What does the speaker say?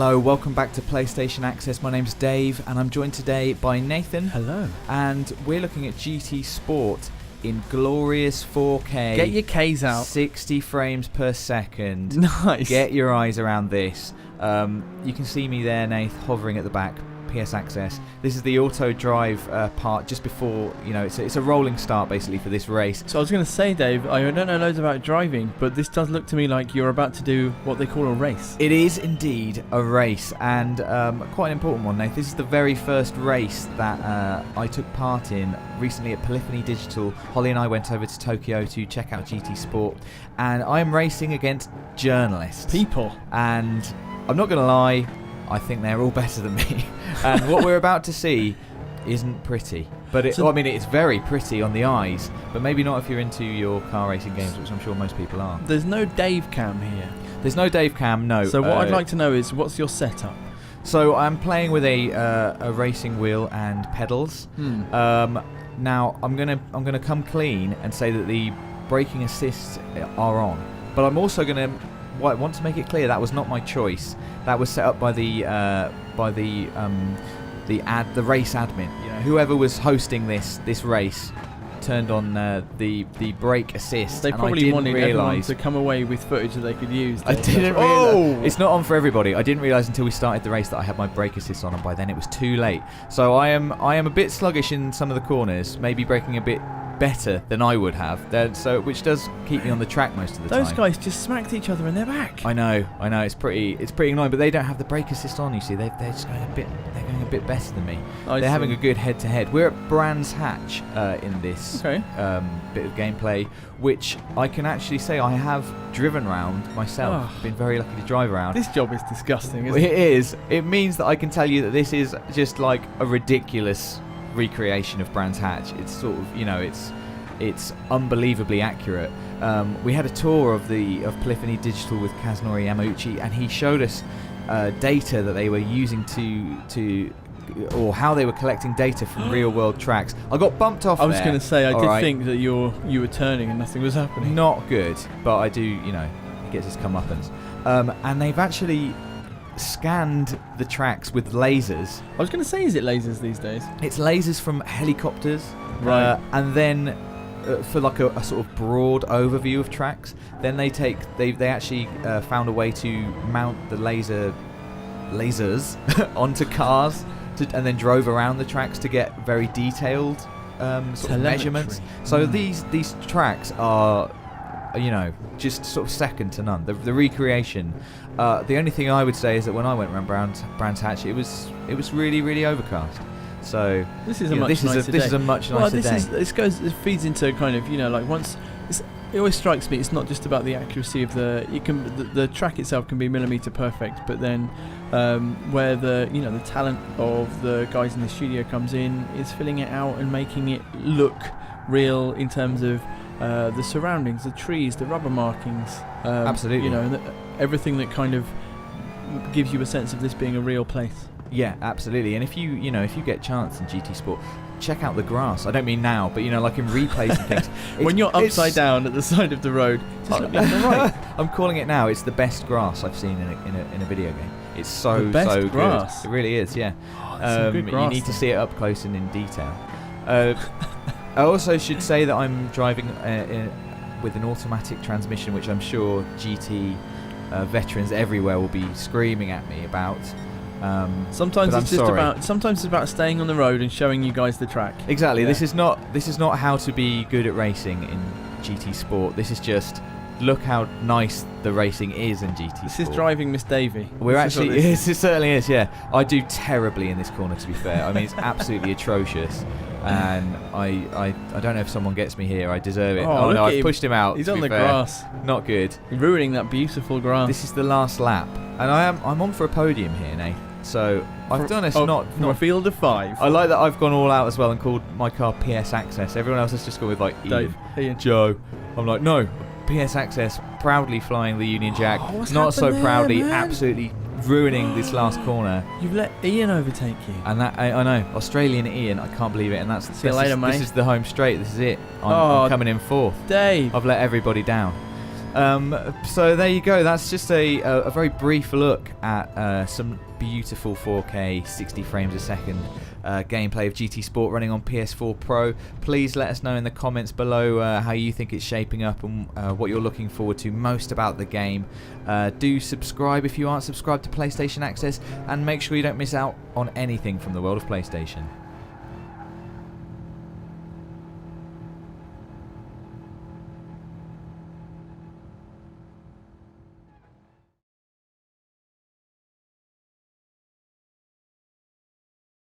Hello, welcome back to PlayStation Access. My name's Dave and I'm joined today by Nathan. Hello. And we're looking at GT Sport in glorious 4K. Get your Ks out. 60 frames per second. Nice. Get your eyes around this. You can see me there, Nath, hovering at the back. PS Access. This is the auto drive part just before, it's a rolling start basically for this race. So I was going to say, Dave, I don't know loads about driving, but this does look to me like you're about to do what they call a race. It is indeed a race, and quite an important one, Nath. This is the very first race that I took part in recently at Polyphony Digital. Holly and I went over to Tokyo to check out GT Sport, and I am racing against journalists. People. And I'm not going to lie, I think they're all better than me. And what we're about to see isn't pretty. But it's very pretty on the eyes, but maybe not if you're into your car racing games, which I'm sure most people are. There's no Dave cam here. There's no Dave cam, no. So what I'd like to know is, what's your setup? So I'm playing with a racing wheel and pedals. Now I'm gonna come clean and say that the braking assists are on, but I'm also gonna want to make it clear that was not my choice. That was set up by the race admin. Whoever was hosting this race turned on the brake assist. They probably wanted everyone to come away with footage that they could use. I didn't realise. It's not on for everybody. I didn't realise until we started the race that I had my brake assist on, and by then it was too late. So I am a bit sluggish in some of the corners, maybe braking a bit better than I would have, which does keep me on the track most of the time. Those guys just smacked each other in their back. I know. It's pretty annoying, but they don't have the brake assist on. You see, they're just going a bit better than me. They're having a good head-to-head. We're at Brands Hatch in this bit of gameplay, which I can actually say I have driven around myself. Been very lucky to drive around. This job is disgusting, isn't it? It is. It means that I can tell you that this is just like a ridiculous recreation of Brands Hatch. It's sort of, it's unbelievably accurate. We had a tour of Polyphony Digital with Kazunori Yamauchi, and he showed us data that they were using or how they were collecting data from real world tracks. I got bumped off. I was going to say, I did think that you were turning and nothing was happening. Not good, but I do, it gets his comeuppance. And they've actually scanned the tracks with lasers. I was going to say, is it lasers these days? It's lasers from helicopters, right? And then for like a sort of broad overview of tracks, then they actually found a way to mount the lasers onto cars and then drove around the tracks to get very detailed sort of measurements. So these tracks are, just sort of second to none. The recreation. The only thing I would say is that when I went around Brands Hatch, it was really, really overcast. So this is a much nicer day. This is a much nicer day. It feeds into kind of, it always strikes me, it's not just about the accuracy of the track itself can be millimeter perfect, but then where the talent of the guys in the studio comes in is filling it out and making it look real in terms of the surroundings, the trees, the rubber markings. Absolutely. Everything that kind of gives you a sense of this being a real place. Yeah, absolutely. And if you get a chance in GT Sport, check out the grass. I don't mean now, but like in replays and things. When you're upside down at the side of the road, just look left and right. I'm calling it now. It's the best grass I've seen in a video game. It's so grass. Good. It really is. Yeah. Some good grass, you need to see it up close and in detail. I also should say that I'm driving with an automatic transmission, which I'm sure GT veterans everywhere will be screaming at me about. Sometimes it's about staying on the road and showing you guys the track. Exactly. Yeah. This is not how to be good at racing in GT Sport. This is just look how nice the racing is in GT Sport. This is driving Miss Davy. It certainly is. Yeah, I do terribly in this corner. To be fair, I mean it's absolutely atrocious. And I don't know if someone gets me here. I deserve it. Oh no, I've pushed him out. He's on the grass. Not good. Ruining that beautiful grass. This is the last lap, and I'm on for a podium here, Nate. So I've done this not a field of 5. I like that I've gone all out as well and called my car PS Access. Everyone else has just gone with like Ian, Joe. I'm like, no, PS Access, proudly flying the Union Jack. Not so proudly, absolutely ruining this last corner. You've let Ian overtake you. And that I know, Australian Ian. I can't believe it. And see you later, mate. This is the home straight. This is it. I'm coming in 4th. Dave, I've let everybody down. So there you go. That's just a very brief look at some beautiful 4K 60 frames a second gameplay of GT Sport running on PS4 Pro. Please let us know in the comments below how you think it's shaping up and what you're looking forward to most about the game. Do subscribe if you aren't subscribed to PlayStation Access, and make sure you don't miss out on anything from the world of PlayStation.